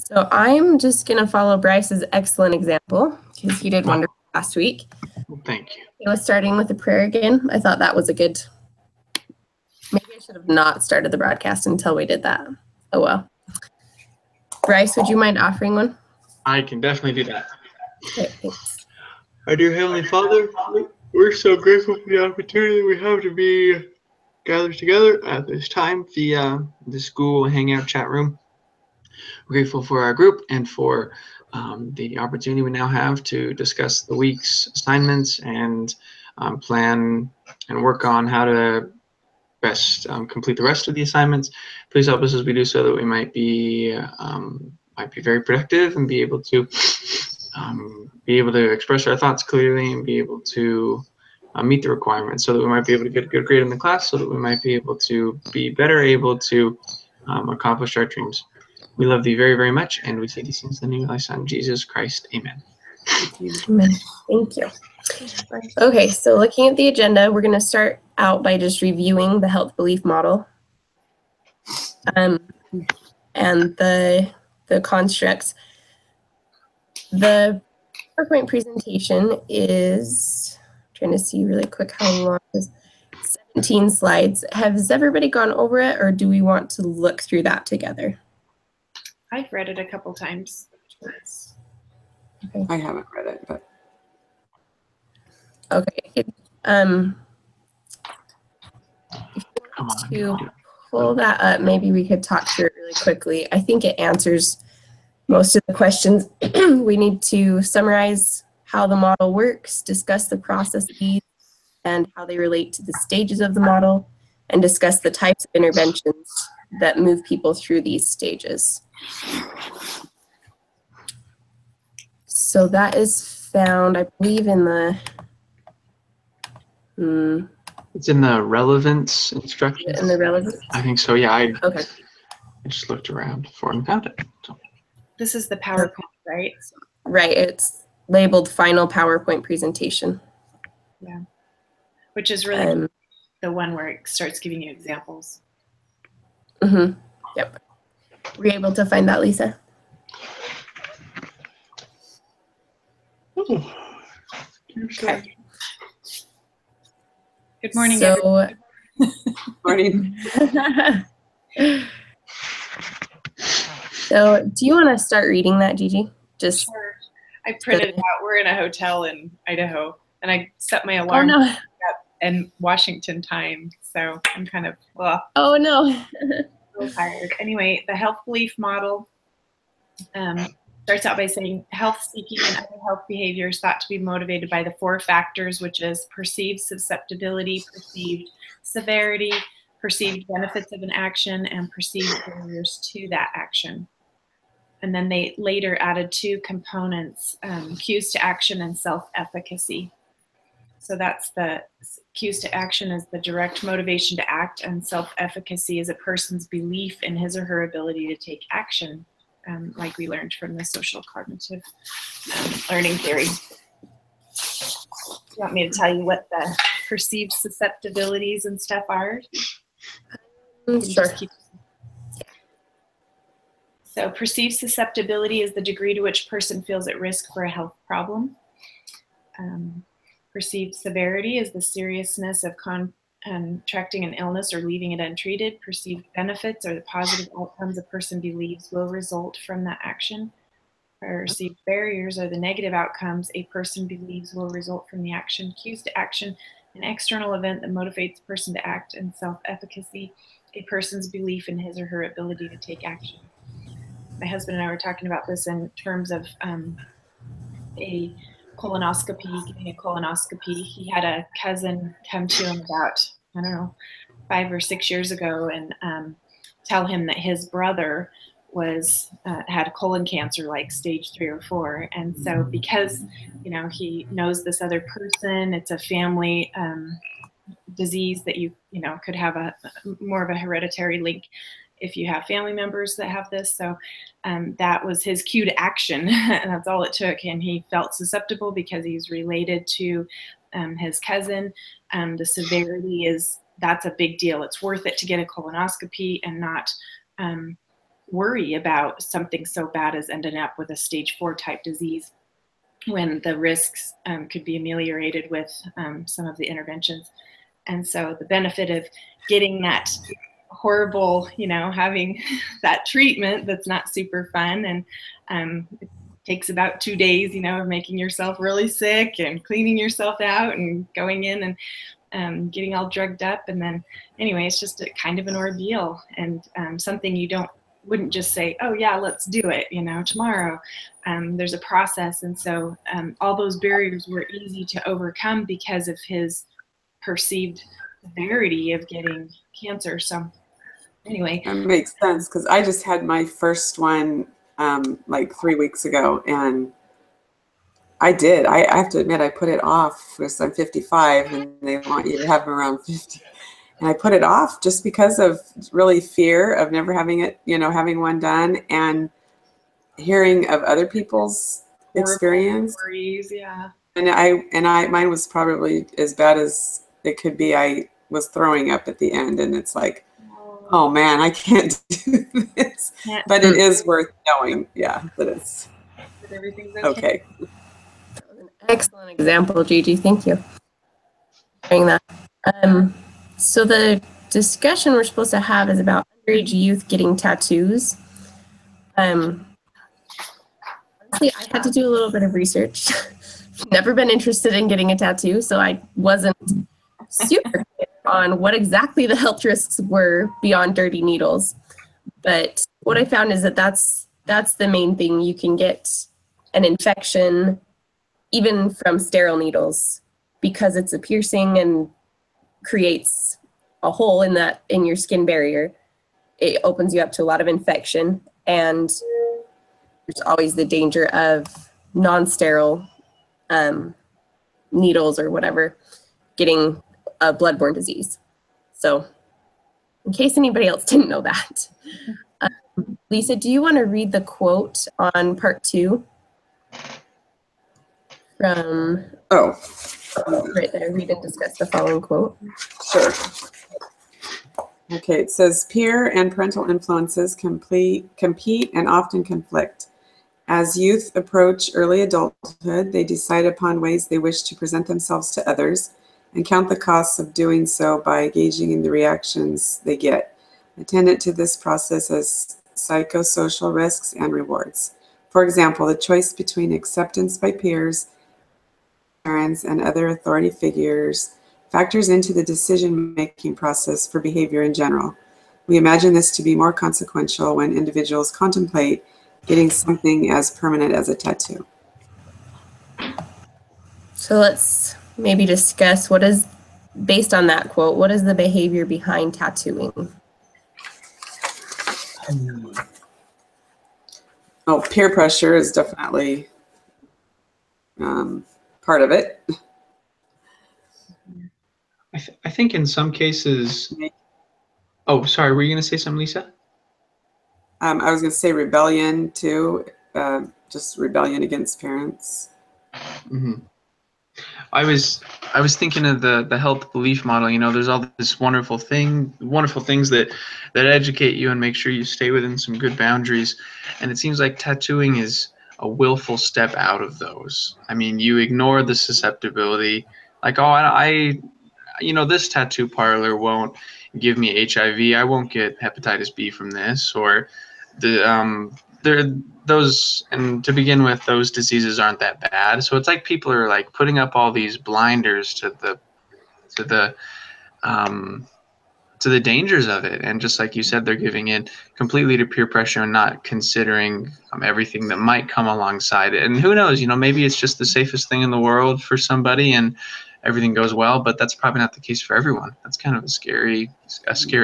So I'm just going to follow Bryce's excellent example because he did wonderful last week. Thank you. He was starting with a prayer again. I thought that was a good, maybe I should have not started the broadcast until we did that. Oh, well. Bryce, would you mind offering one? I can definitely do that. Okay, thanks. Our dear Heavenly Father, we're so grateful for the opportunity we have to be gathered together at this time via the school hangout chat room. We're grateful for our group and for the opportunity we now have to discuss the week's assignments and plan and work on how to best complete the rest of the assignments. Please help us as we do so that we might be very productive and be able to express our thoughts clearly and be able to meet the requirements so that we might be able to get a good grade in the class, so that we might be able to be better able to accomplish our dreams. We love thee very, very much, and we say these things in the name of thy Son, Jesus Christ. Amen. Amen. Thank you. Okay, so looking at the agenda, we're going to start out by just reviewing the health belief model and the constructs. The PowerPoint presentation is, trying to see really quick how long it is, 17 slides. Has everybody gone over it, or do we want to look through that together? I've read it a couple times. Okay. I haven't read it, but okay. If you want to pull that up, maybe we could talk through it really quickly. I think it answers most of the questions. We need to summarize how the model works, discuss the processes and how they relate to the stages of the model, and discuss the types of interventions that move people through these stages. So that is found, I believe, in the it's in the relevance instructions. in the relevance. I think so. Yeah, I Okay. just looked around for it and found it. So. This is the PowerPoint, right? Right. It's labeled final PowerPoint presentation. Yeah. Which is really the one where it starts giving you examples. Mm-hmm. Yep. Were you able to find that, Lisa? Okay. Good morning, everyone. morning. So, do you want to start reading that, Gigi? Just sure. I printed it out. We're in a hotel in Idaho, and I set my alarm up in Washington time, so I'm kind of oh no. so tired. Anyway, the health belief model starts out by saying health-seeking and other health behaviors thought to be motivated by the 4 factors, which is perceived susceptibility, perceived severity, perceived benefits of an action, and perceived barriers to that action. And then they later added 2 components, cues to action and self-efficacy. So that's the cues to action is the direct motivation to act, and self-efficacy is a person's belief in his or her ability to take action. Like we learned from the social cognitive learning theory. You want me to tell you what the perceived susceptibilities and stuff are? Sure. So perceived susceptibility is the degree to which a person feels at risk for a health problem. Perceived severity is the seriousness of contracting an illness or leaving it untreated. Perceived benefits are the positive outcomes a person believes will result from that action. Perceived barriers are the negative outcomes a person believes will result from the action. Cues to action, an external event that motivates a person to act, and self-efficacy, a person's belief in his or her ability to take action. My husband and I were talking about this in terms of a colonoscopy, getting a colonoscopy. He had a cousin come to him about, I don't know, 5 or 6 years ago and tell him that his brother was had colon cancer, like stage 3 or 4. And so because, you know, he knows this other person, it's a family disease that you know, could have a more of a hereditary link if you have family members that have this. So that was his cue to action, and that's all it took. And he felt susceptible because he's related to his cousin. The severity is, that's a big deal. It's worth it to get a colonoscopy and not worry about something so bad as ending up with a stage 4 type disease, when the risks could be ameliorated with some of the interventions. And so the benefit of getting that horrible, having that treatment that's not super fun, and it takes about 2 days, of making yourself really sick and cleaning yourself out and going in and getting all drugged up. And then anyway, it's just a kind of an ordeal, and something you wouldn't just say, oh yeah, let's do it, tomorrow. There's a process. And so all those barriers were easy to overcome because of his perceived severity of getting cancer. So anyway. That makes sense, because I just had my first one like 3 weeks ago, and I have to admit, I put it off because I'm 55 and they want you to have them around 50. And I put it off just because of really fear of never having it, having one done, and hearing of other people's experience. Stories, yeah. And mine was probably as bad as it could be. I was throwing up at the end, and it's like, oh man, I can't do this. But it is worth knowing, that it's everything's okay. Excellent example, Gigi. Thank you for sharing that. So the discussion we're supposed to have is about underage youth getting tattoos. Honestly, I had to do a little bit of research. Never been interested in getting a tattoo, so I wasn't super clear on what exactly the health risks were beyond dirty needles. But what I found is that that's the main thing. You can get an infection even from sterile needles because it's a piercing and creates a hole in your skin barrier. It opens you up to a lot of infection, and there's always the danger of non-sterile needles or whatever getting a bloodborne disease. So in case anybody else didn't know that. Lisa, do you want to read the quote on part 2 from right there? Read and discuss the following quote. Sure. Okay, it says, peer and parental influences compete and often conflict. As youth approach early adulthood, they decide upon ways they wish to present themselves to others and count the costs of doing so by gauging in the reactions they get. Attendant to this process is psychosocial risks and rewards. For example, the choice between acceptance by peers, parents, and other authority figures factors into the decision-making process for behavior in general. We imagine this to be more consequential when individuals contemplate getting something as permanent as a tattoo. So let's maybe discuss based on that quote, what is the behavior behind tattooing? Oh, peer pressure is definitely part of it. I think in some cases. Oh, sorry. Were you going to say something, Lisa? I was going to say rebellion too, just rebellion against parents. Mm-hmm. I was thinking of the health belief model. There's all this wonderful things that educate you and make sure you stay within some good boundaries. And it seems like tattooing is a willful step out of those. I mean, you ignore the susceptibility, like, this tattoo parlor won't give me HIV. I won't get hepatitis B from this, or and to begin with, those diseases aren't that bad. So it's like people are like putting up all these blinders to the dangers of it, and just like you said, they're giving in completely to peer pressure and not considering everything that might come alongside it. And who knows, maybe it's just the safest thing in the world for somebody and everything goes well, but that's probably not the case for everyone. That's kind of a scary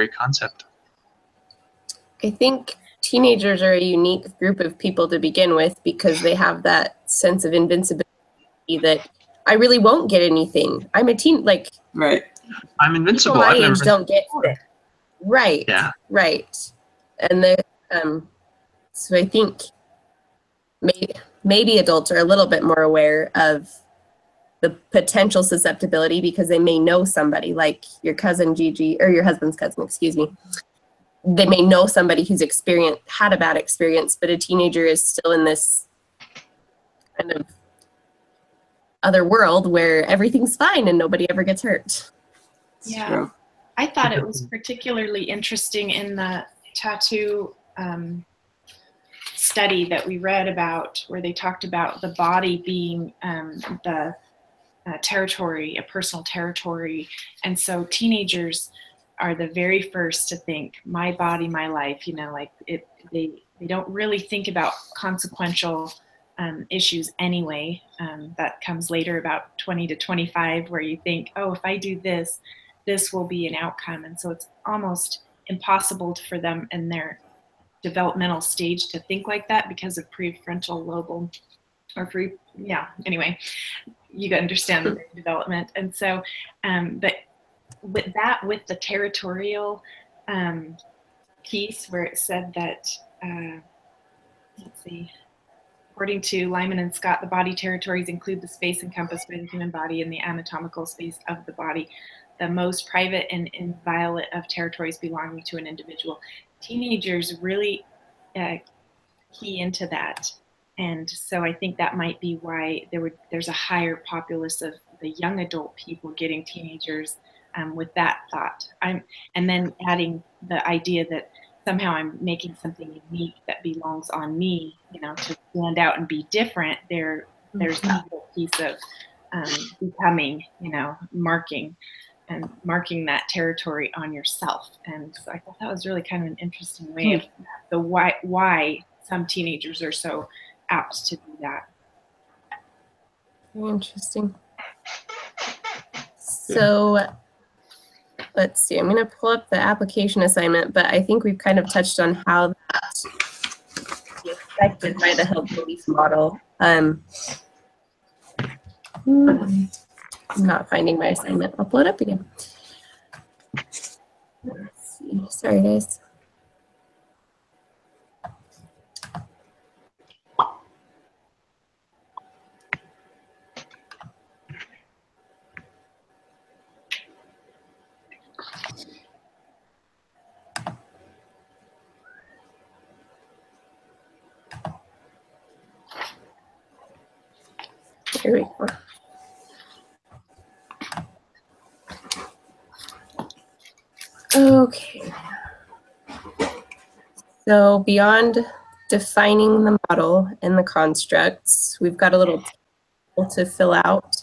concept. I think teenagers are a unique group of people to begin with because they have that sense of invincibility that I really won't get anything. I'm a teen, like, right. I'm invincible. People my age don't get sick. Right. Yeah. Right. And so I think maybe adults are a little bit more aware of the potential susceptibility because they may know somebody like your cousin Gigi, or your husband's cousin, excuse me, they may know somebody who's had a bad experience, but a teenager is still in this kind of other world where everything's fine and nobody ever gets hurt. Yeah, True. I thought it was particularly interesting in the tattoo study that we read about, where they talked about the body being the territory, a personal territory. And so teenagers are the very first to think, my body, my life, you know, like they don't really think about consequential issues anyway. That comes later, about 20 to 25, where you think, oh, if I do this, this will be an outcome. And so it's almost impossible for them in their developmental stage to think like that because of prefrontal lobe anyway, you understand the development. And so, but with the territorial piece where it said that, let's see, according to Lyman and Scott, the body territories include the space encompassed by the human body and the anatomical space of the body, the most private and inviolate of territories belonging to an individual. Teenagers really key into that. And so I think that might be why there's a higher populace of the young adult people getting teenagers with that thought. And then adding the idea that somehow I'm making something unique that belongs on me, you know, to stand out and be different. There's that whole piece of becoming, you know, marking that territory on yourself. And so I thought that was really kind of an interesting way of the why some teenagers are so apt to do that. Very interesting. So let's see, I'm going to pull up the application assignment, but I think we've kind of touched on how that's affected by the held belief model. I'm not finding my assignment. I'll pull it up again. Let's see. Sorry, guys. Here we go. Okay. So beyond defining the model and the constructs, we've got a little table to fill out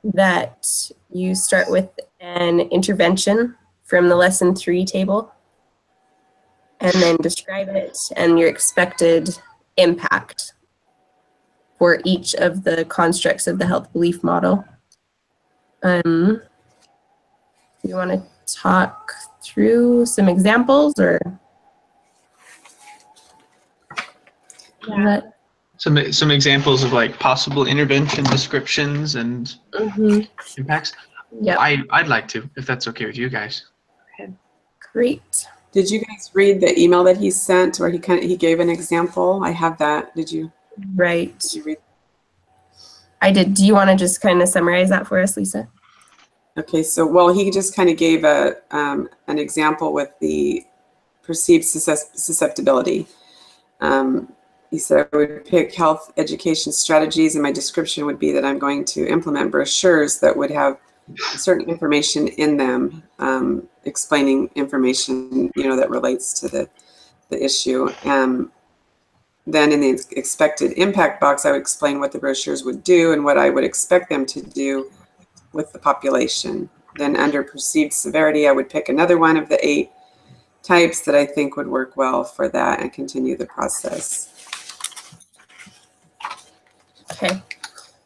that you start with an intervention from the lesson 3 table, and then describe it and your expected impact for each of the constructs of the health belief model. You want to talk through some examples, or? Yeah. Some examples of like possible intervention descriptions and impacts. Yeah. I'd like to, if that's okay with you guys. Great. Did you guys read the email that he sent where he gave an example? I have that. Did you? Right. Did you read? I did. Do you want to just kind of summarize that for us, Lisa? Okay, so well, he just kind of gave an example with the perceived susceptibility. He said I would pick health education strategies, and my description would be that I'm going to implement brochures that would have certain information in them, explaining information, you know, that relates to the issue. Then in the expected impact box, I would explain what the brochures would do and what I would expect them to do with the population. Then under perceived severity, I would pick another one of the 8 types that I think would work well for that and continue the process. Okay.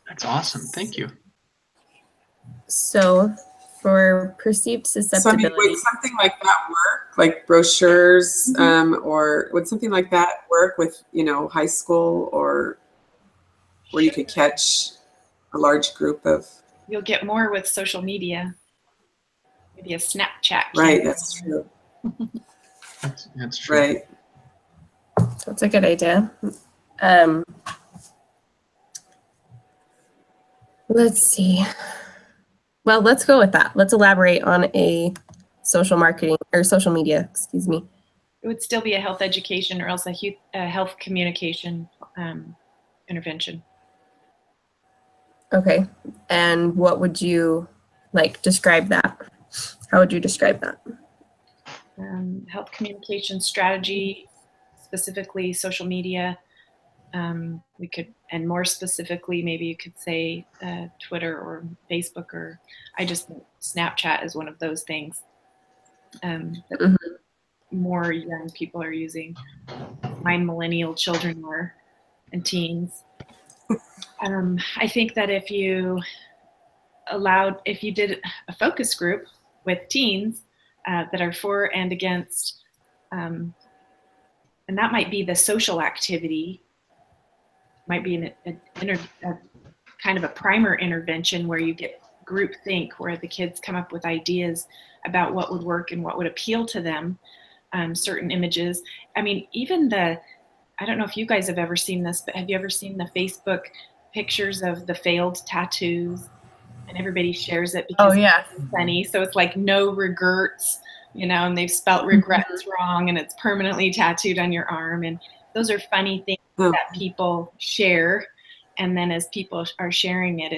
That's awesome. Thank you. So for perceived susceptibility. So I mean, would something like that work? Like brochures, or would something like that work with, you know, high school, or where you could catch a large group of? You'll get more with social media. Maybe a Snapchat. Right, that's true. That's true. Right. That's a good idea. Let's see. Well, let's go with that. Let's elaborate on a social marketing or social media, excuse me? It would still be a health education or else a health communication intervention. Okay. And what would you describe that? How would you describe that? Health communication strategy, specifically social media. We could, and more specifically, maybe you could say Twitter or Facebook, or I just think Snapchat is one of those things that more young people are using. My millennial children are, and teens. I think that if you did a focus group with teens that are for and against, and that might be the social activity, might be a kind of a primer intervention where you get group think, where the kids come up with ideas about what would work and what would appeal to them, certain images. I mean, even I don't know if you guys have ever seen this, but have you ever seen the Facebook pictures of the failed tattoos? And everybody shares it because it's funny. So it's like no regrets, and they've spelt regrets wrong and it's permanently tattooed on your arm. And those are funny things that people share. And then as people are sharing it,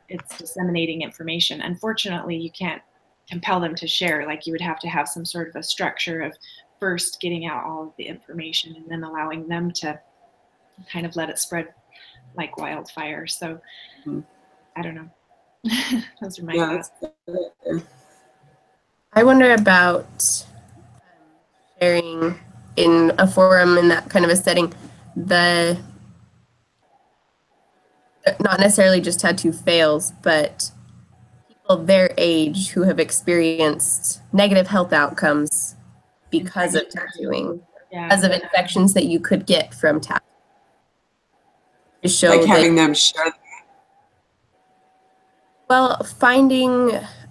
it's disseminating information. Unfortunately, you can't compel them to share. Like, you would have to have some sort of a structure of first getting out all of the information and then allowing them to kind of let it spread like wildfire. So I don't know. Those are my thoughts. I wonder about sharing in a forum in that kind of a setting, not necessarily just tattoo fails, but people their age who have experienced negative health outcomes because of tattooing, because of infections that you could get from tattooing. To show like having them share. Well, finding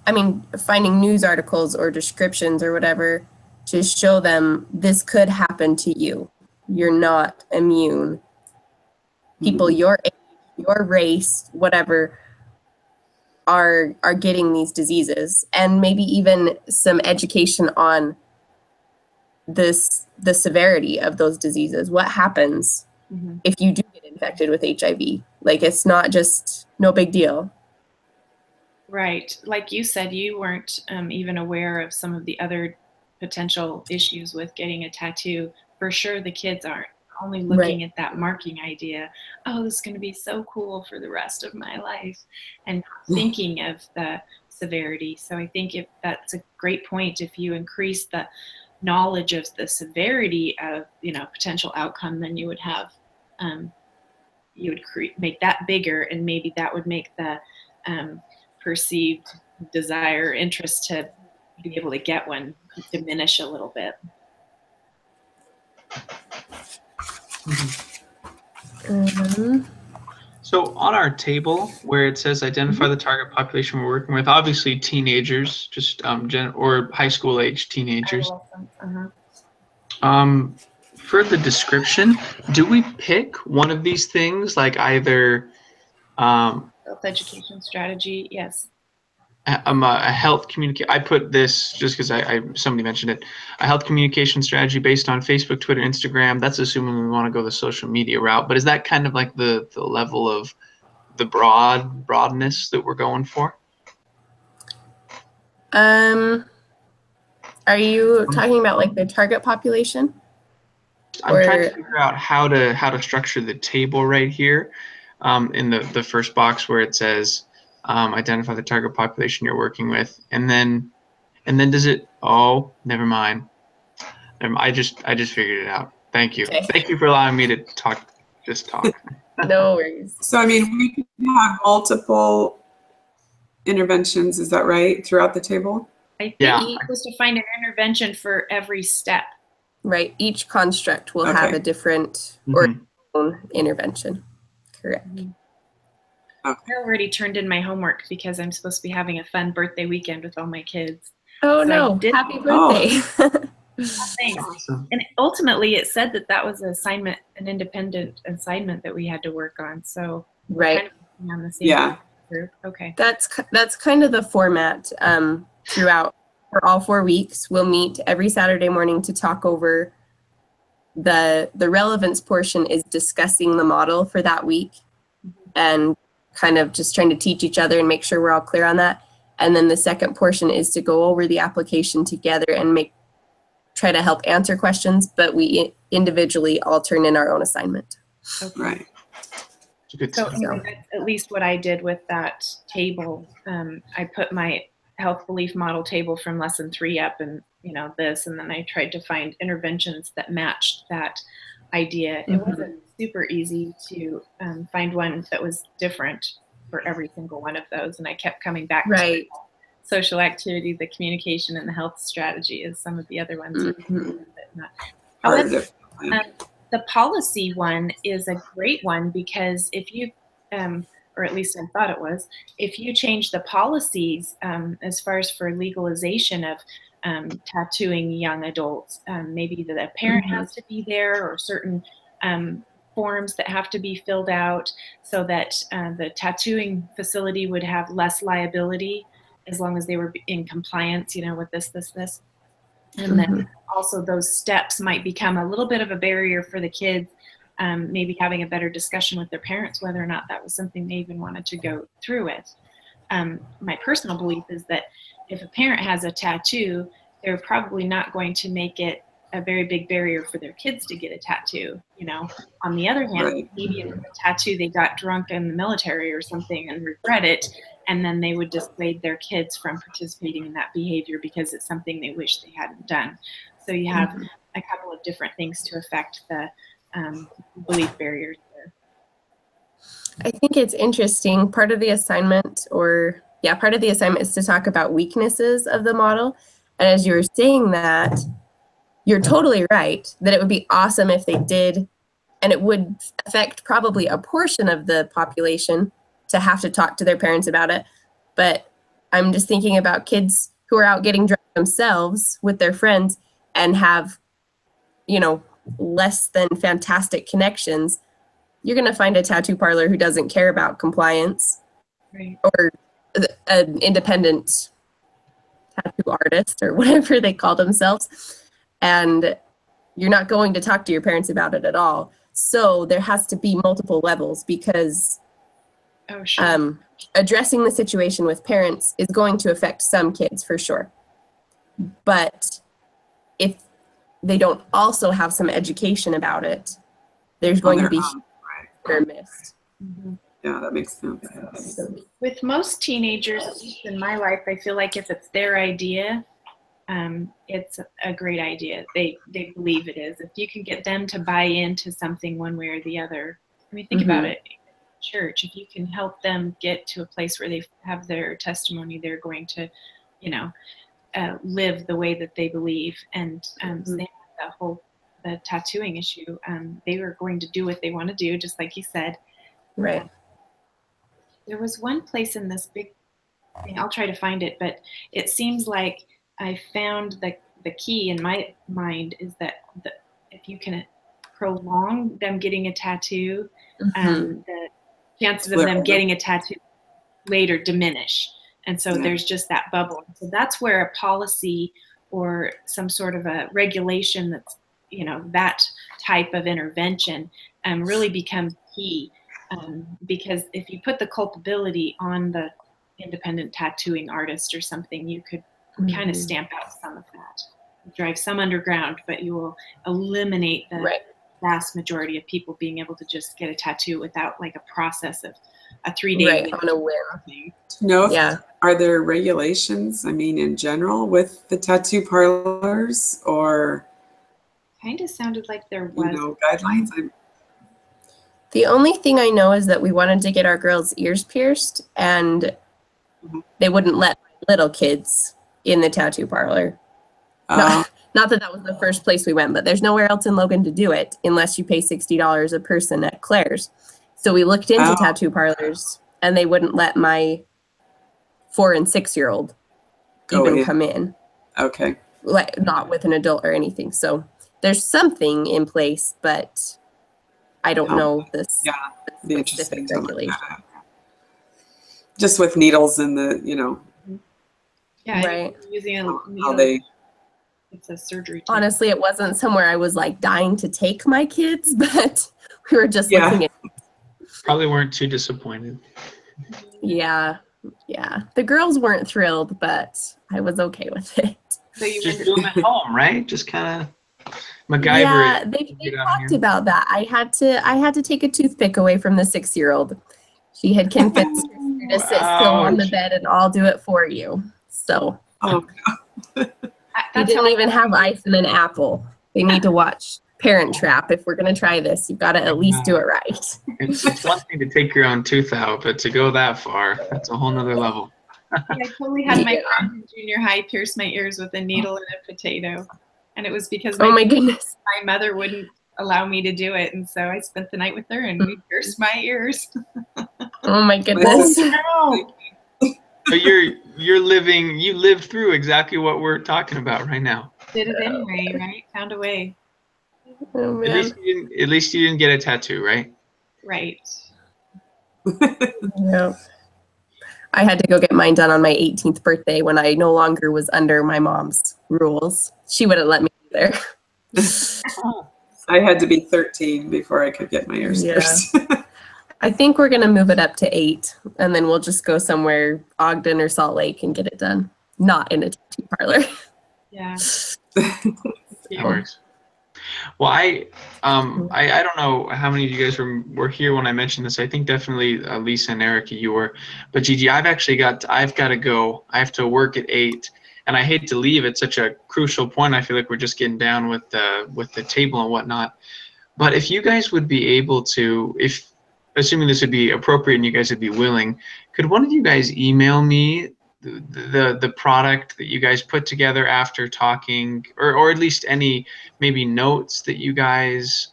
news articles or descriptions or whatever to show them this could happen to you. You're not immune. People your age, your race, whatever, are getting these diseases, and maybe even some education on the severity of those diseases. What happens if you do get infected with HIV? Like, it's not just no big deal. Right. Like you said, you weren't even aware of some of the other potential issues with getting a tattoo. For sure, the kids aren't. Only looking at that marking idea, oh, this is going to be so cool for the rest of my life, and not thinking of the severity. So I think that's a great point. If you increase the knowledge of the severity of potential outcome, then you would have make that bigger, and maybe that would make the perceived desire, interest to be able to get one diminish a little bit. So on our table where it says identify the target population we're working with, obviously teenagers, just or high school age teenagers. For the description, do we pick one of these things, like either health education strategy? Yes. A health communicate. I put this just because somebody mentioned it. A health communication strategy based on Facebook, Twitter, Instagram. That's assuming we want to go the social media route. But is that kind of like the level of the broadness that we're going for? Are you talking about like the target population? I'm trying to figure out how to structure the table right here, in the first box where it says identify the target population you're working with, and then does it? Oh, never mind. I just figured it out. Thank you. Okay. Thank you for allowing me to talk. Just talk. No worries. So I mean, we can have multiple interventions. Is that right? Throughout the table? I think you're supposed to find an intervention for every step. Right. Each construct will have a different or own intervention. Correct. I already turned in my homework because I'm supposed to be having a fun birthday weekend with all my kids. Oh, so no. Happy birthday. Thanks. Awesome. And ultimately it said that was an independent assignment that we had to work on. So we're kind of on the same group. Okay. That's kind of the format throughout for all 4 weeks. We'll meet every Saturday morning to talk over the relevance portion is discussing the model for that week and kind of just trying to teach each other and make sure we're all clear on that. And then the second portion is to go over the application together and try to help answer questions, but we individually all turn in our own assignment. Okay. Right. So anyway, that's at least what I did with that table. I put my health belief model table from lesson 3 up and, this, and then I tried to find interventions that matched that idea. It wasn't super easy to find one that was different for every single one of those. And I kept coming back to social activity, the communication, and the health strategy as some of the other ones. However, the policy one is a great one because if you, or at least I thought it was, if you change the policies as far as for legalization of tattooing young adults, maybe the parent has to be there or certain forms that have to be filled out so that the tattooing facility would have less liability as long as they were in compliance, with this. And then also those steps might become a little bit of a barrier for the kids, maybe having a better discussion with their parents, whether or not that was something they even wanted to go through it. My personal belief is that if a parent has a tattoo, they're probably not going to make it a very big barrier for their kids to get a tattoo. On the other hand, maybe it's a tattoo they got drunk in the military or something and regret it, and then they would dissuade their kids from participating in that behavior because it's something they wish they hadn't done. So you have a couple of different things to affect the belief barriers there. I think it's interesting. Part of the assignment is to talk about weaknesses of the model. And as you were saying that, you're totally right that it would be awesome if they did, and it would affect probably a portion of the population to have to talk to their parents about it. But I'm just thinking about kids who are out getting drunk themselves with their friends and have, less than fantastic connections. You're going to find a tattoo parlor who doesn't care about compliance, or an independent tattoo artist or whatever they call themselves. And you're not going to talk to your parents about it at all. So there has to be multiple levels because addressing the situation with parents is going to affect some kids for sure. But if they don't also have some education about it, there's going to be missed. Yeah, that makes sense. With most teenagers, at least in my life, I feel like if it's their idea, it's a great idea. They believe it is. If you can get them to buy into something one way or the other, think about it. Church, if you can help them get to a place where they have their testimony, they're going to, live the way that they believe. And same with the tattooing issue. They were going to do what they want to do, just like you said. Right. There was one place in this big thing, I'll try to find it, but it seems like I found the key in my mind is that if you can prolong them getting a tattoo, the chances of them getting a tattoo later diminish. And so there's just that bubble. So that's where a policy or some sort of a regulation that's, that type of intervention really becomes key. Because if you put the culpability on the independent tattooing artist or something, you could kind of stamp out some of that, drive some underground, but you will eliminate the vast majority of people being able to just get a tattoo without like a process of a 3-day on a whim. Are there regulations, in general with the tattoo parlors, or kind of sounded like there was guidelines? The only thing I know is that we wanted to get our girls' ears pierced, and they wouldn't let little kids in the tattoo parlor. Not that was the first place we went, but there's nowhere else in Logan to do it unless you pay $60 a person at Claire's. So we looked into tattoo parlors, and they wouldn't let my 4- and 6-year-old even come in. Okay. Not with an adult or anything. So there's something in place, but I don't know this. Yeah, the specific regulation. Just with needles and the, Yeah, Right. using a how needle, they, it's a surgery. Honestly, it wasn't somewhere I was like dying to take my kids, but we were just Yeah. looking at, Probably weren't too disappointed. yeah. The girls weren't thrilled, but I was okay with it. So you Just went do them at home, right? Just kind of MacGyver Yeah, it. they Get out of talked here. about that. I had to take a toothpick away from the 6-year-old. She had convinced her sister to sit still on the Ouch. bed and I'll do it for you. So oh, he that's how didn't even have ice and an apple. They need to watch Parent Trap. If we're gonna try this, you've got to at least do it right. It's one thing to take your own tooth out, but to go that far, that's a whole nother level. I totally had my Yeah. friend in junior high pierce my ears with a needle and a potato. And it was because Oh my goodness. my mother wouldn't allow me to do it. And so I spent the night with her and we pierced my ears. Oh my goodness. So you lived through exactly what we're talking about right now. Did it anyway, right? Found a way. Oh At man. least you didn't get a tattoo, right? Right. Yeah. I had to go get mine done on my 18th birthday when I no longer was under my mom's rules. She wouldn't let me either. I had to be 13 before I could get my ears Yeah. pierced. I think we're going to move it up to 8 and then we'll just go somewhere, Ogden or Salt Lake, and get it done. Not in a tattoo parlor. Yeah. That works. Well, I don't know how many of you guys were here when I mentioned this. I think definitely Lisa and Erica, you were. But Gigi, I've got to go. I have to work at 8, and I hate to leave at such a crucial point. I feel like we're just getting down with the table and whatnot. But if you guys would be able to, if assuming this would be appropriate and you guys would be willing, could one of you guys email me the product that you guys put together after talking, or at least any maybe notes that you guys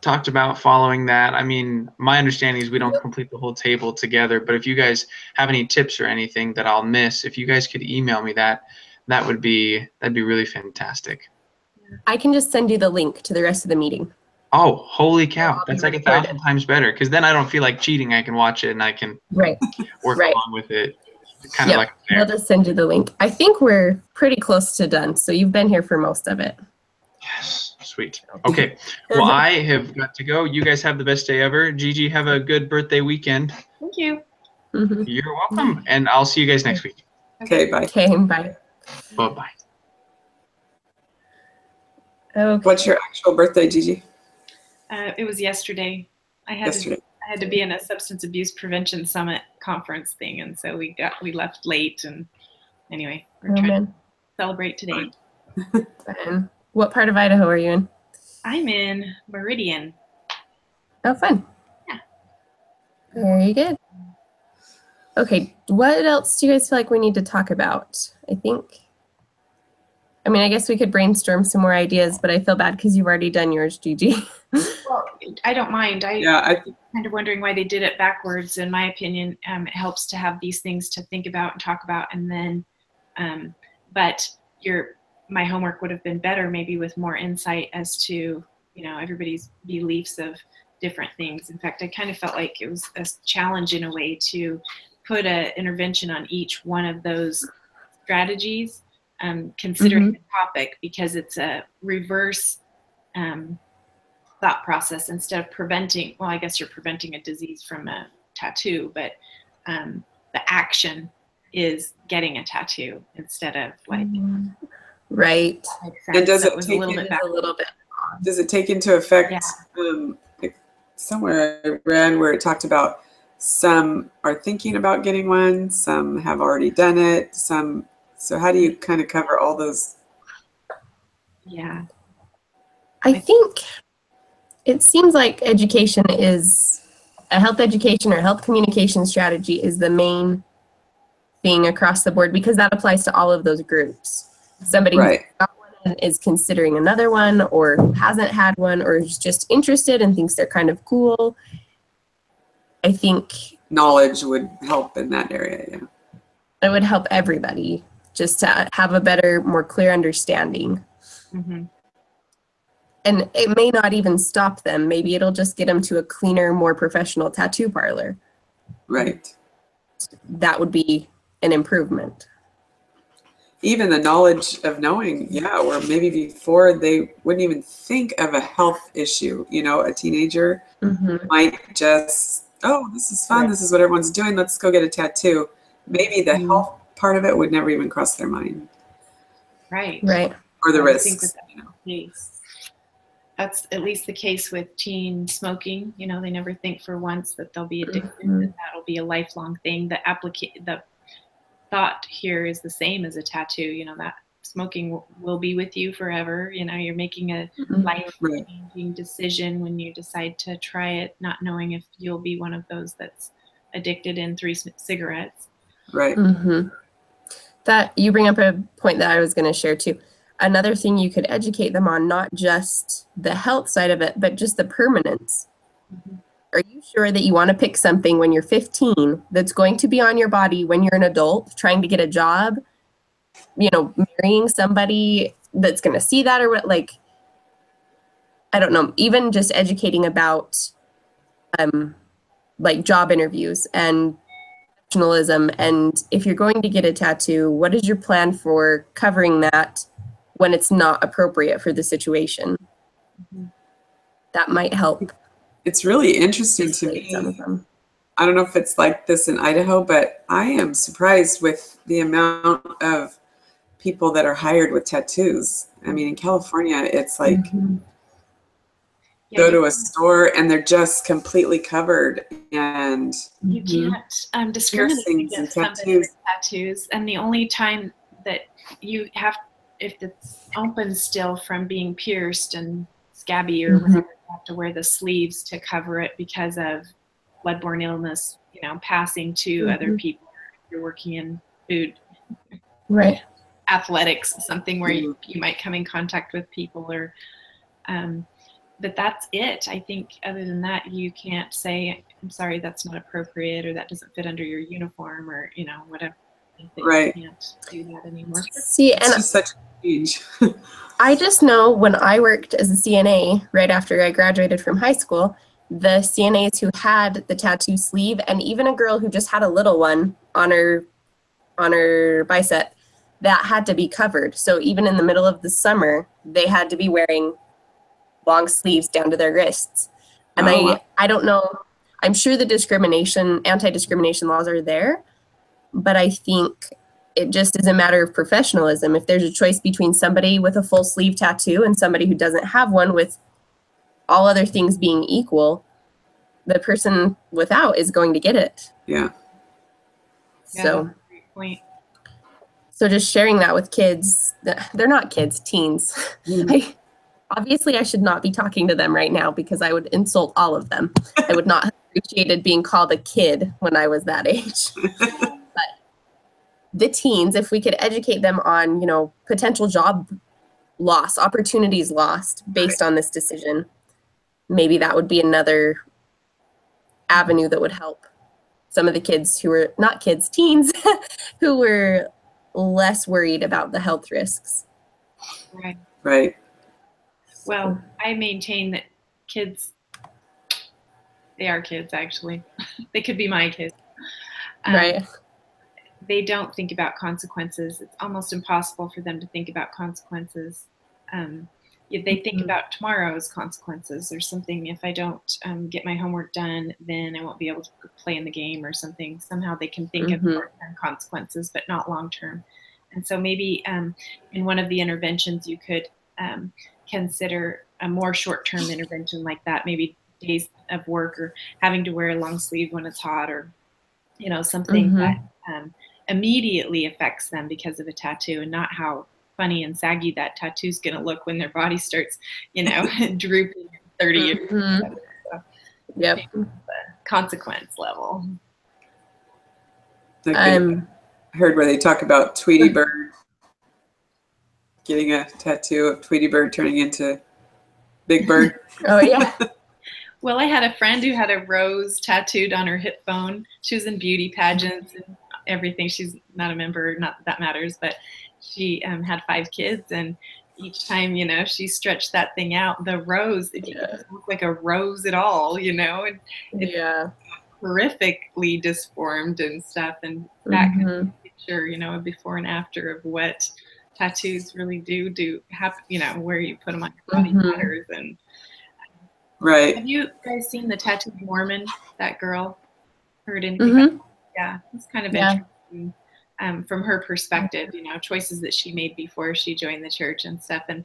talked about following that? I mean, my understanding is we don't complete the whole table together, but if you guys have any tips or anything that I'll miss, if you guys could email me that'd be really fantastic. I can just send you the link to the rest of the meeting. Oh, holy cow. I'll That's be like 1,000 recorded. times better, because then I don't feel like cheating. I can watch it and I can Right. work Right. along with it. Kind of Yep. like there. I'll just send you the link. I think we're pretty close to done, so you've been here for most of it. Yes, sweet. Okay, well, I have got to go. You guys have the best day ever. Gigi, have a good birthday weekend. Thank you. Mhm. You're welcome, and I'll see you guys next week. Okay, bye. Okay, bye. Bye-bye. Okay. What's your actual birthday, Gigi? It was yesterday. I had to be in a substance abuse prevention summit conference thing, and so we left late. And anyway, we're Oh, trying man. to celebrate today. Fun. What part of Idaho are you in? I'm in Meridian. Oh, fun. Yeah. Very good. Okay, what else do you guys feel like we need to talk about? I mean, I guess we could brainstorm some more ideas, but I feel bad because you've already done yours, Gigi. Well, I don't mind. I Kind of wondering why they did it backwards. In my opinion, it helps to have these things to think about and talk about, and then, but my homework would have been better, maybe with more insight as to everybody's beliefs of different things. In fact, I kind of felt like it was a challenge in a way to put an intervention on each one of those strategies, considering the topic, because it's a reverse thought process. Instead of preventing, well, I guess you're preventing a disease from a tattoo, but the action is getting a tattoo instead of like. Right. And does it was take a little bit back? A little bit. Does it take into effect, Yeah. like somewhere I read where it talked about some are thinking about getting one, some have already done it, so how do you kind of cover all those? Yeah. I think it seems like education is a health education or health communication strategy is the main thing across the board, because that applies to all of those groups. Somebody Right. who's got one and is considering another one, or hasn't had one, or is just interested and thinks they're kind of cool. I think Knowledge would help in that area, yeah. it would help everybody just to have a better, more clear understanding. Mm-hmm. And it may not even stop them. Maybe it'll just get them to a cleaner, more professional tattoo parlor. Right. That would be an improvement. Even the knowledge of knowing, yeah, or maybe before they wouldn't even think of a health issue. You know, a teenager might just, oh, this is fun. Right. This is what everyone's doing. Let's go get a tattoo. Maybe the health part of it would never even cross their mind. Right. Right. Or the I risks. think that's the case. That's at least the case with teen smoking. You know, they never think for once that they'll be addicted, that that'll be a lifelong thing. The thought here is the same as a tattoo, you know, that smoking will be with you forever. You know, you're making a life-changing decision when you decide to try it, not knowing if you'll be one of those that's addicted in 3 cigarettes. Right. That you bring up a point that I was going to share too. Another thing you could educate them on, not just the health side of it, but just the permanence. Are you sure that you want to pick something when you're 15 that's going to be on your body when you're an adult, trying to get a job, you know, marrying somebody that's going to see that, or what? Like, I don't know, even just educating about like job interviews and professionalism. And if you're going to get a tattoo, what is your plan for covering that when it's not appropriate for the situation? That might help. It's really interesting to me. Some of them. I don't know if it's like this in Idaho, but I am surprised with the amount of people that are hired with tattoos. I mean, in California, it's like go to a store and they're just completely covered, and you can't discriminate against somebody with tattoos. And the only time that you have, if it's open still from being pierced and scabby or whatever, you have to wear the sleeves to cover it because of bloodborne illness, you know, passing to other people. If you're working in food, right, athletics, something where you might come in contact with people, or but that's it. I think other than that, you can't say, I'm sorry, that's not appropriate, or that doesn't fit under your uniform, or, you know, whatever. Right. You can't do that anymore. See, it's just such a change. I just know when I worked as a CNA right after I graduated from high school, the CNAs who had the tattoo sleeve, and even a girl who just had a little one on her bicep, that had to be covered. So even in the middle of the summer, they had to be wearing long sleeves down to their wrists. And I don't know, I'm sure the anti-discrimination laws are there, but I think it just is a matter of professionalism. If there's a choice between somebody with a full sleeve tattoo and somebody who doesn't have one, with all other things being equal, the person without is going to get it. Yeah. So, great point. So just sharing that with kids, they're not kids, teens. Obviously, I should not be talking to them right now because I would insult all of them. I would not have appreciated being called a kid when I was that age. But the teens, if we could educate them on, you know, potential job loss, opportunities lost based on this decision, maybe that would be another avenue that would help some of the kids who were not kids, teens, who were less worried about the health risks. Right. Right. Well, I maintain that kids, they are kids actually. They could be my kids. Right. They don't think about consequences. It's almost impossible for them to think about consequences. If they think about tomorrow's consequences or something, if I don't get my homework done, then I won't be able to play in the game or something. Somehow they can think of short-term consequences, but not long-term. And so maybe in one of the interventions, you could consider a more short-term intervention like that, maybe days of work or having to wear a long sleeve when it's hot, or, you know, something that immediately affects them because of a tattoo, and not how funny and saggy that tattoo's going to look when their body starts, you know, drooping 30 years. So, yep. The consequence level. I heard where they talk about Tweety Bird getting a tattoo of Tweety Bird turning into Big Bird. Oh, yeah. Well, I had a friend who had a rose tattooed on her hip bone. She was in beauty pageants and everything. She's not a member, not that matters, but she had 5 kids, and each time, you know, she stretched that thing out, the rose, it doesn't look like a rose at all, you know, and it's horrifically disformed and stuff, and that could sure, a before and after of what tattoos really do happen, where you put them on your body matters. And Right. have you guys seen the Tattooed Mormon, that girl? Heard anything about it? Yeah, it's kind of interesting from her perspective, choices that she made before she joined the church and stuff. And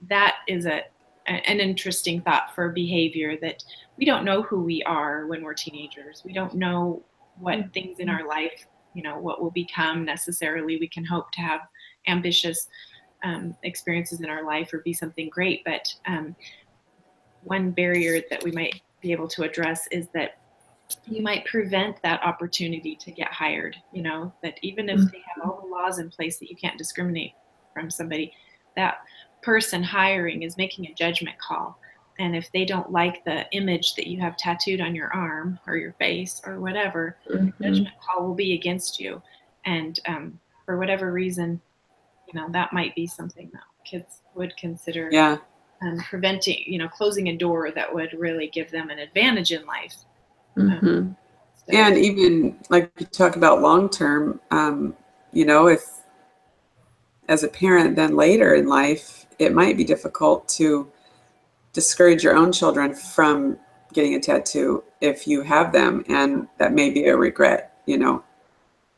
that is an interesting thought for behavior, that we don't know who we are when we're teenagers. We don't know what things in our life, what will become necessarily. We can hope to have ambitious experiences in our life or be something great. But one barrier that we might be able to address is that you might prevent that opportunity to get hired, that even if they have all the laws in place that you can't discriminate from somebody, that person hiring is making a judgment call. And if they don't like the image that you have tattooed on your arm or your face or whatever, the judgment call will be against you. And for whatever reason, that might be something that kids would consider preventing, closing a door that would really give them an advantage in life. And even like you talk about long term, if as a parent, then later in life, it might be difficult to discourage your own children from getting a tattoo if you have them, and that may be a regret.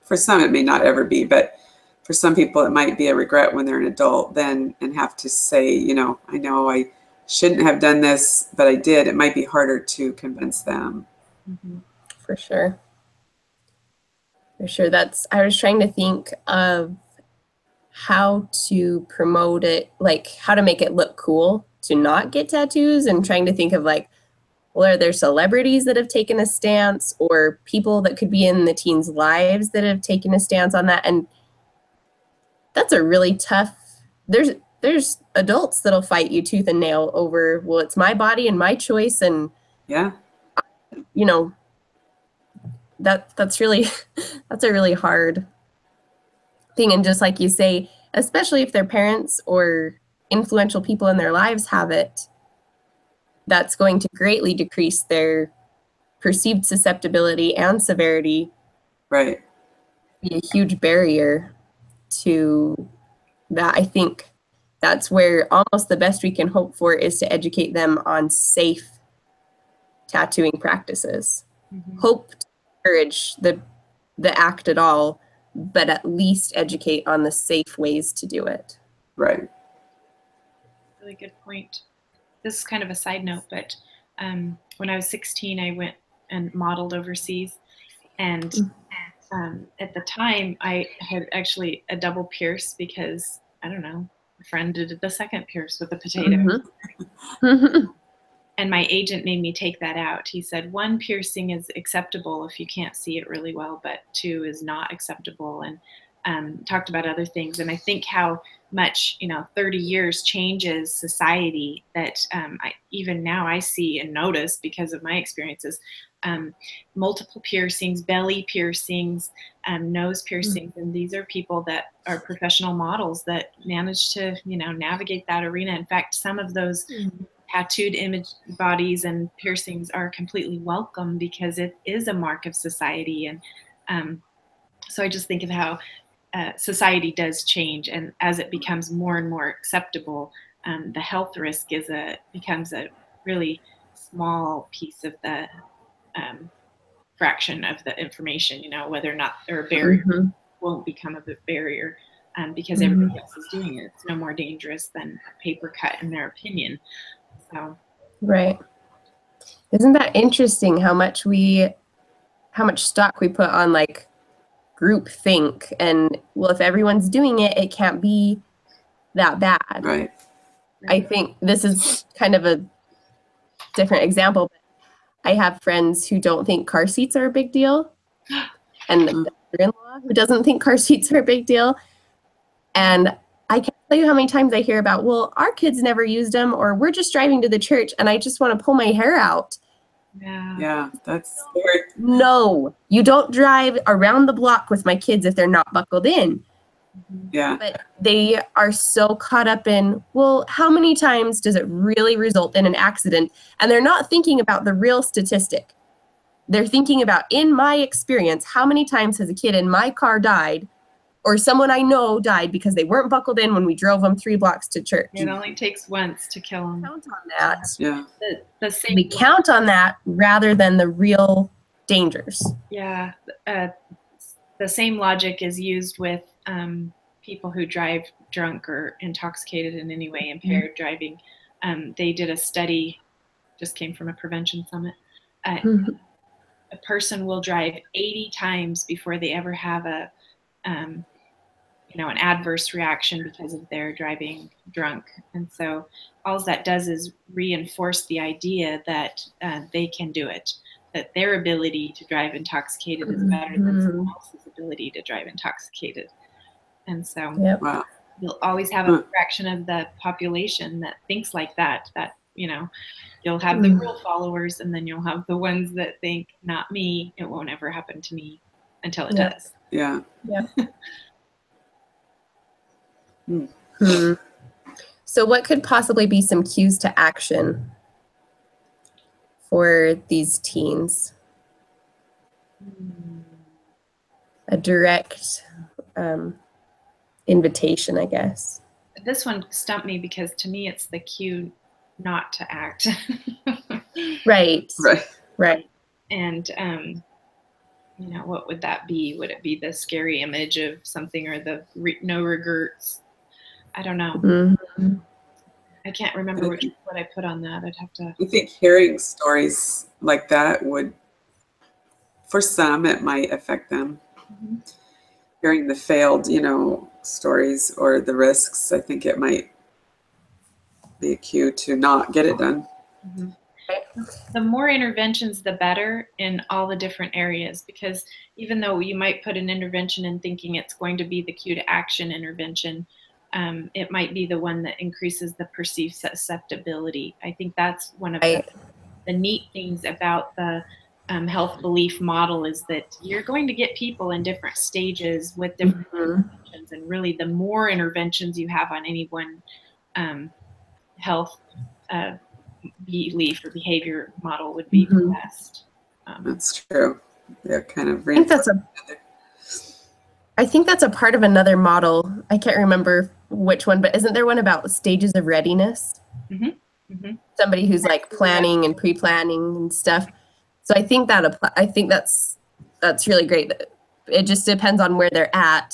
For some it may not ever be, but for some people it might be a regret when they're an adult then, and have to say, I know I shouldn't have done this, but I did. It might be harder to convince them. For sure. I was trying to think of how to promote it, like how to make it look cool to not get tattoos, and trying to think of like, well, are there celebrities that have taken a stance, or people that could be in the teens' lives that have taken a stance on that? And that's a really tough, there's adults that'll fight you tooth and nail over, well, it's my body and my choice, and that's really that's a really hard thing. And just like you say, especially if their parents or influential people in their lives have it, that's going to greatly decrease their perceived susceptibility and severity. Right. Be a huge barrier to that. I think that's where almost the best we can hope for is to educate them on safe tattooing practices. Hope to encourage the act at all, but at least educate on the safe ways to do it. Right. Really good point. This is kind of a side note, but when I was 16, I went and modeled overseas. And at the time, I had actually a double pierce because, I don't know, a friend did the second pierce with a potato. And my agent made me take that out. He said, 1 piercing is acceptable if you can't see it really well, but 2 is not acceptable. And talked about other things. And I think how much, 30 years changes society, that even now I see and notice because of my experiences, multiple piercings, belly piercings, nose piercings. And these are people that are professional models that manage to, navigate that arena. In fact, some of those tattooed image bodies and piercings are completely welcome because it is a mark of society. And so I just think of how society does change, and as it becomes more and more acceptable, the health risk becomes a really small piece of the fraction of the information, whether or not there are barriers won't become a barrier because everybody else is doing it. It's no more dangerous than a paper cut, in their opinion. So. Right. Isn't that interesting how much stock we put on like group think, and well, if everyone's doing it, it can't be that bad. Right. I think this is kind of a different example, but I have friends who don't think car seats are a big deal, and the mother-in-law who doesn't think car seats are a big deal. And I can't tell you how many times I hear about, well, our kids never used them, or we're just driving to the church and I just want to pull my hair out. Yeah, that's scary. No, you don't drive around the block with my kids if they're not buckled in. Yeah. But they are so caught up in, well, how many times does it really result in an accident? And they're not thinking about the real statistic. They're thinking about, in my experience, how many times has a kid in my car died or someone I know died because they weren't buckled in when we drove them 3 blocks to church. It only takes once to kill them. Count on that. Yeah. The same. We count on that rather than the real dangers. Yeah. The same logic is used with people who drive drunk or intoxicated in any way, impaired driving. They did a study, just came from a prevention summit. A person will drive 80 times before they ever have an adverse reaction because of their driving drunk. And so all that does is reinforce the idea that they can do it, that their ability to drive intoxicated is better than someone else's ability to drive intoxicated. And so Wow. you'll always have a fraction of the population that thinks like that, you'll have the rule followers, and then you'll have the ones that think, not me, it won't ever happen to me, until it does. Yeah. So what could possibly be some cues to action for these teens? A direct invitation, I guess. This one stumped me because to me it's the cue not to act. Right. And what would that be? Would it be the scary image of something, or the no regrets? I don't know. I can't remember what I put on that. I'd have to. I think hearing stories like that would, for some, it might affect them. Hearing the failed, stories or the risks, I think it might be a cue to not get it done. The more interventions, the better in all the different areas, because even though you might put an intervention in thinking it's going to be the cue to action intervention, it might be the one that increases the perceived susceptibility. I think that's one of the neat things about the health belief model, is that you're going to get people in different stages with different interventions, and really the more interventions you have on any one health belief or behavior model would be the best. That's true. Yeah, kind of. I think that's a part of another model. I can't remember which one, but isn't there one about stages of readiness? Somebody who's like planning and pre-planning and stuff. So I think that's really great. It just depends on where they're at.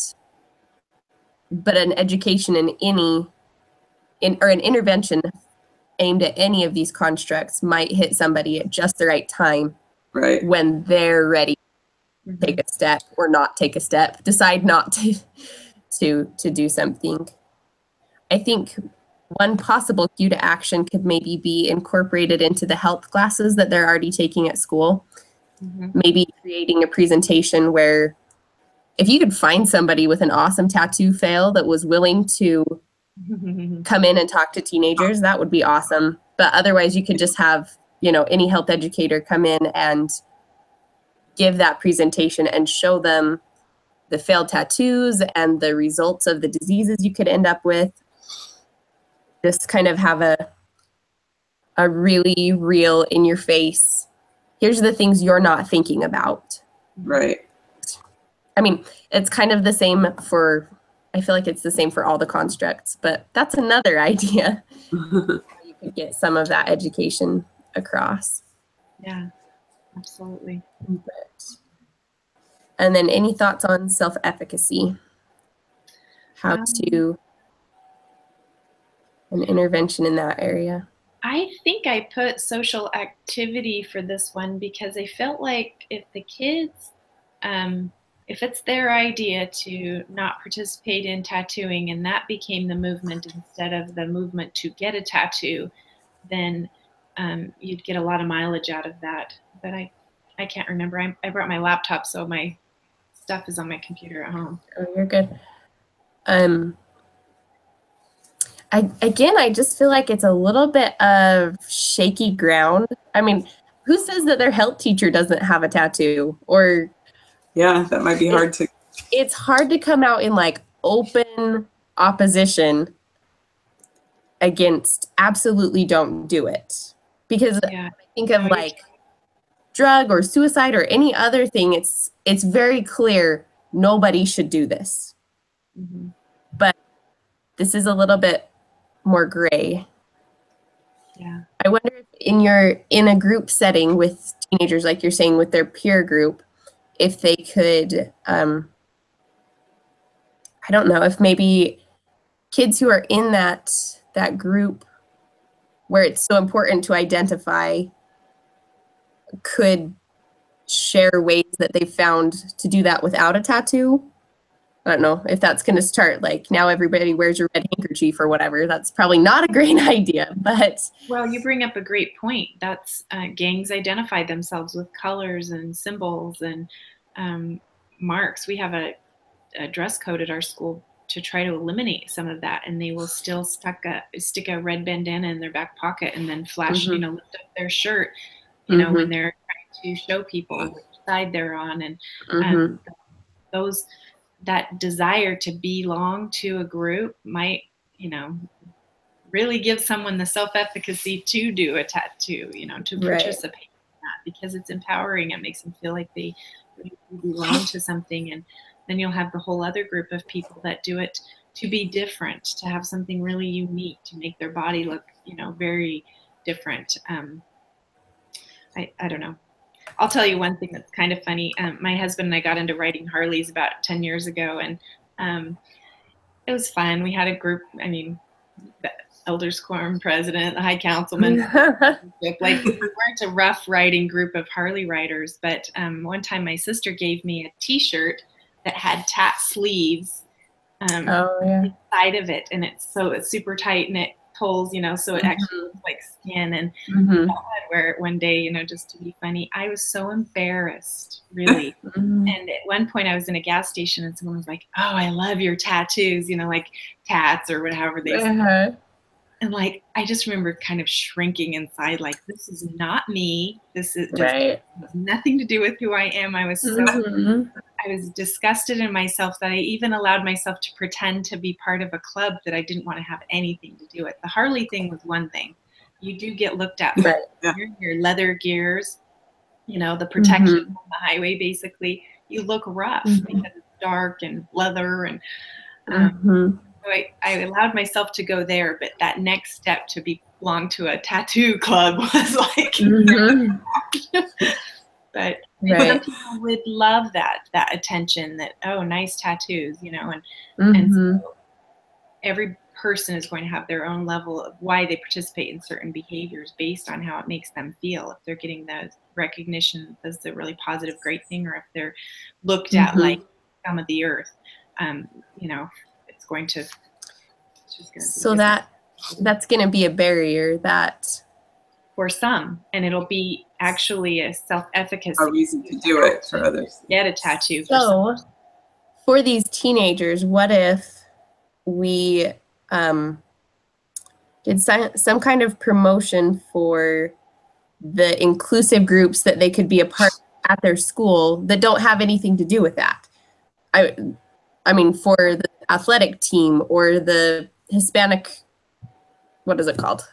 But an education in an intervention aimed at any of these constructs might hit somebody at just the right time, when they're ready to take a step or not take a step, decide not to do something. I think one possible cue to action could maybe be incorporated into the health classes that they're already taking at school. Maybe creating a presentation where, if you could find somebody with an awesome tattoo fail that was willing to come in and talk to teenagers, that would be awesome. But otherwise, you could just have, any health educator come in and give that presentation and show them the failed tattoos and the results of the diseases you could end up with. Just kind of have a really real, in your face, here's the things you're not thinking about. Right. I mean, it's kind of the same I feel like it's the same for all the constructs, but that's another idea. You could get some of that education across. Yeah, absolutely. And then any thoughts on self-efficacy? How to an intervention in that area? I think I put social activity for this one because I felt like if the kids, if it's their idea to not participate in tattooing and that became the movement instead of the movement to get a tattoo, then you'd get a lot of mileage out of that. But I can't remember. I brought my laptop, so my stuff is on my computer at home. Oh, you're good. I just feel like it's a little bit of shaky ground. I mean, who says that their health teacher doesn't have a tattoo? Or yeah, that might be hard to. It's hard to come out in like open opposition against absolutely don't do it. Because I think of like drug or suicide or any other thing, it's very clear nobody should do this. Mm-hmm. But this is a little bit more gray. Yeah. I wonder if in a group setting with teenagers, like you're saying, with their peer group, if they could, I don't know, if maybe kids who are in that group where it's so important to identify could share ways that they found to do that without a tattoo. I don't know if that's going to start like now everybody wears a red handkerchief or whatever. That's probably not a great idea, but. Well, you bring up a great point. That's gangs identify themselves with colors and symbols and marks. We have a dress code at our school to try to eliminate some of that, and they will still stick a red bandana in their back pocket and then flash, Mm-hmm. Lift up their shirt, Mm-hmm. when they're trying to show people which side they're on, and Mm-hmm. that desire to belong to a group might, really give someone the self-efficacy to do a tattoo, to participate in that, because it's empowering. It makes them feel like they belong to something. And then you'll have the whole other group of people that do it to be different, to have something really unique, to make their body look, very different. I don't know. I'll tell you one thing that's kind of funny. My husband and I got into riding Harleys about 10 years ago, and it was fun. We had a group, the elders quorum president, the high councilman, like we weren't a rough riding group of Harley riders, but one time my sister gave me a t-shirt that had tat sleeves inside of it, and it's super tight and it pulls, so it actually looks like skin. And I thought I'd wear it one day, just to be funny. I was so embarrassed, really. And at one point I was in a gas station and someone was like, "Oh, I love your tattoos," like tats or whatever they say. And like, I just remember kind of shrinking inside, like, this is not me. This is just has nothing to do with who I am. I was so, I was disgusted in myself that I even allowed myself to pretend to be part of a club that I didn't want to have anything to do with. The Harley thing was one thing. You do get looked at for your leather gears, the protection on the highway, basically. You look rough because it's dark and leather and so I allowed myself to go there, but that next step to belong to a tattoo club was like, but some people would love that attention, that, oh, nice tattoos, and so every person is going to have their own level of why they participate in certain behaviors based on how it makes them feel. If they're getting the recognition as a really positive, great thing, or if they're looked at like scum of the earth, it's going to. So that's going to be a barrier that. For some, and it'll be actually a self-efficacy. A reason to do it for others. Get a tattoo. So for these teenagers, what if we did some kind of promotion for the inclusive groups that they could be a part of at their school that don't have anything to do with that? I mean, for the athletic team or the Hispanic, what is it called?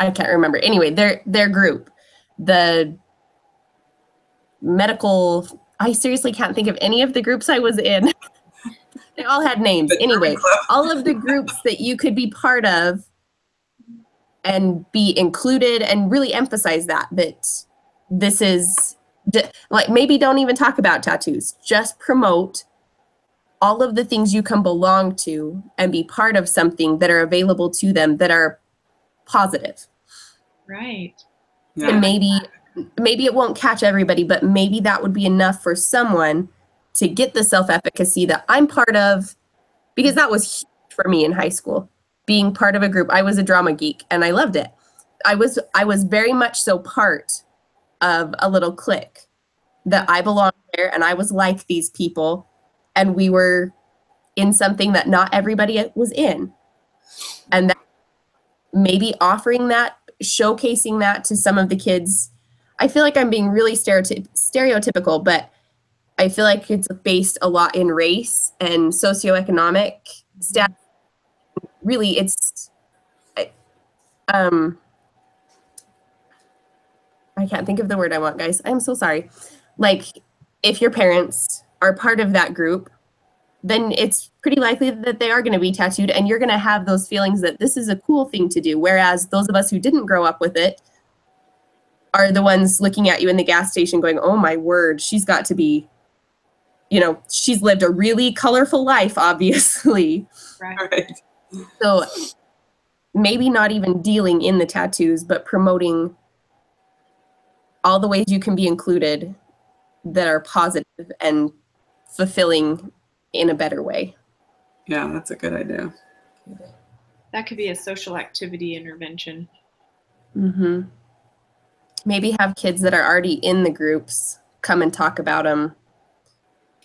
I can't remember. Anyway, their group, the medical, I seriously can't think of any of the groups I was in. They all had names. Anyway, all of the groups that you could be part of and be included, and really emphasize that this is, like, maybe don't even talk about tattoos. Just promote all of the things you can belong to and be part of something that are available to them that are positive. Right. Yeah. And maybe it won't catch everybody, but maybe that would be enough for someone to get the self-efficacy that I'm part of, because that was huge for me in high school, being part of a group. I was a drama geek and I loved it. I was very much so part of a little clique that I belonged there, and I was like these people, and we were in something that not everybody was in. And that maybe offering that, showcasing that to some of the kids. I feel like I'm being really stereotypical, but I feel like it's based a lot in race and socioeconomic status. Really, it's, I can't think of the word I want, guys. I'm so sorry. Like, if your parents are part of that group, then it's pretty likely that they are going to be tattooed, and you're going to have those feelings that this is a cool thing to do. Whereas those of us who didn't grow up with it are the ones looking at you in the gas station going, oh my word, she's got to be, you know, she's lived a really colorful life, obviously. Right. So maybe not even dealing in the tattoos, but promoting all the ways you can be included that are positive and fulfilling in a better way. Yeah, that's a good idea. That could be a social activity intervention. Mm-hmm. Maybe have kids that are already in the groups come and talk about them.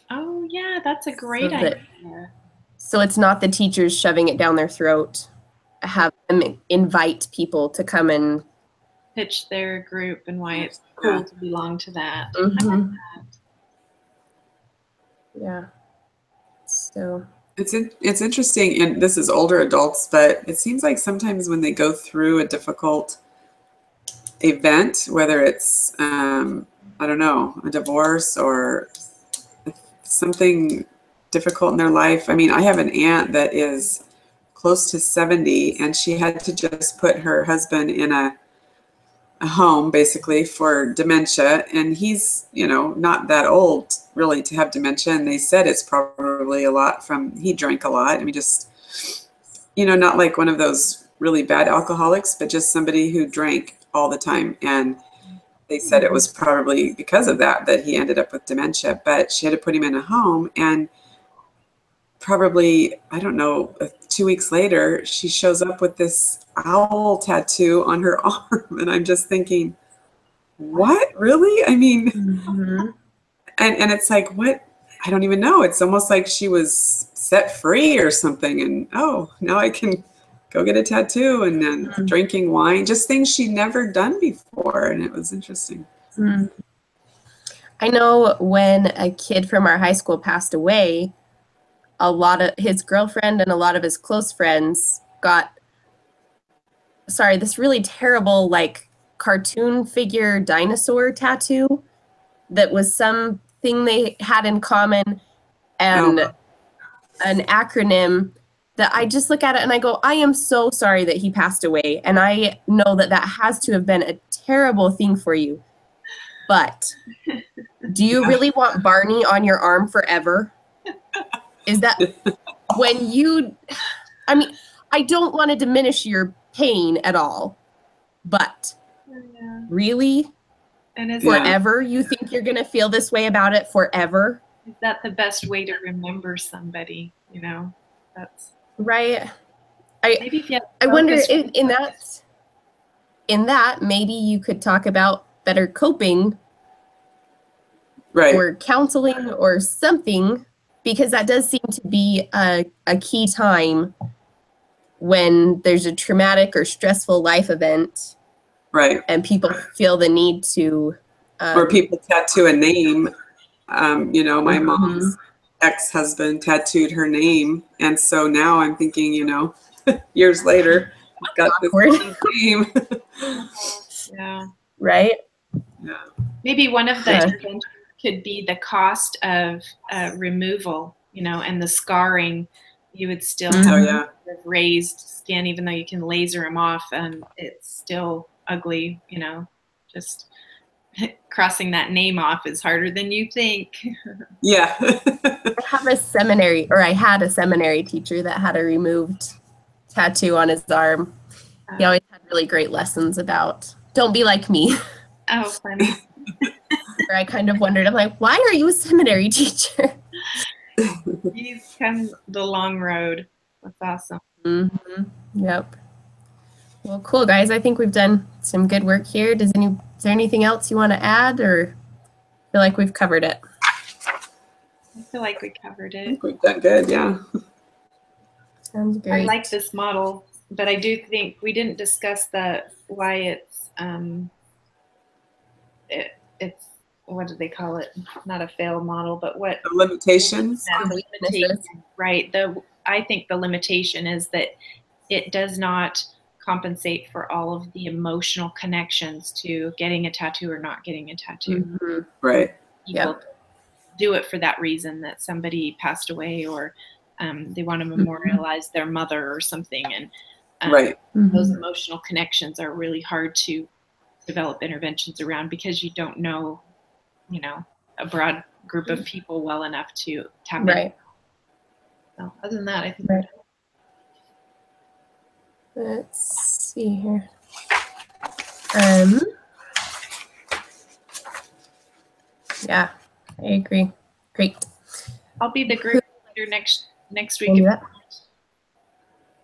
Oh, yeah, that's a great So that- idea. So it's not the teachers shoving it down their throat. Have them invite people to come and. Pitch their group and why it's cool to belong to that. Mm-hmm. Yeah. So. It's interesting, and this is older adults, but it seems like sometimes when they go through a difficult event, whether it's I don't know, a divorce or something difficult in their life. I mean, I have an aunt that is close to 70, and she had to just put her husband in a home basically for dementia, and he's, you know, not that old really to have dementia, and they said it's probably a lot from, he drank a lot. I mean, just, you know, not like one of those really bad alcoholics, but just somebody who drank all the time, and they said it was probably because of that he ended up with dementia. But she had to put him in a home, and probably, I don't know, 2 weeks later, she shows up with this owl tattoo on her arm. And I'm just thinking, what? Really? I mean, and it's like, what? I don't even know. It's almost like she was set free or something. And, oh, now I can go get a tattoo, and then drinking wine, just things she'd never done before. And it was interesting. I know when a kid from our high school passed away, a lot of his girlfriend and a lot of his close friends got, this really terrible, like, cartoon figure dinosaur tattoo that was something they had in common, and an acronym that I just look at it and I go, I am so sorry that he passed away. And I know that that has to have been a terrible thing for you. But do you really want Barney on your arm forever? Is that when you, I mean, I don't want to diminish your pain at all, but really? And is forever? You think you're going to feel this way about it forever? Is that the best way to remember somebody? You know, that's right. Maybe if you I wonder in that maybe you could talk about better coping, right, or counseling or something, because that does seem to be a key time when there's a traumatic or stressful life event, right, and people feel the need to or people tattoo a name. You know, my mom's ex-husband tattooed her name, and so now I'm thinking, you know, years later, I've got this name. Yeah. Right. Yeah. Maybe one of the interventions could be the cost of removal, you know, and the scarring. You would still have raised skin, even though you can laser them off, and it's still ugly, you know, just crossing that name off is harder than you think. Yeah. I had a seminary teacher that had a removed tattoo on his arm. He always had really great lessons about don't be like me. Oh, funny. Where I kind of wondered, I'm like, why are you a seminary teacher? You've come the long road. That's awesome. Yep. Well, cool, guys. I think we've done some good work here. Is there anything else you want to add, or feel like we've covered it? I feel like we covered it. I think we've done good, yeah. Sounds great. I like this model, but I do think we didn't discuss why it's it's what do they call it? Not a failed model, but what the limitations? Right. I think the limitation is that it does not compensate for all of the emotional connections to getting a tattoo or not getting a tattoo. Right. People do it for that reason, that somebody passed away, or they want to memorialize their mother or something. And Right. those emotional connections are really hard to develop interventions around, because you don't know, a broad group of people well enough to tap in. So other than that, I think we're done. Let's see here. Yeah, I agree. Great. I'll be the group leader next week.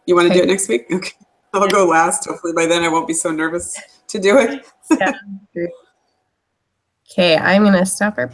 You want to do it next week? Okay. I'll go last. Hopefully by then I won't be so nervous to do it. Yeah. Okay, I'm going to stop our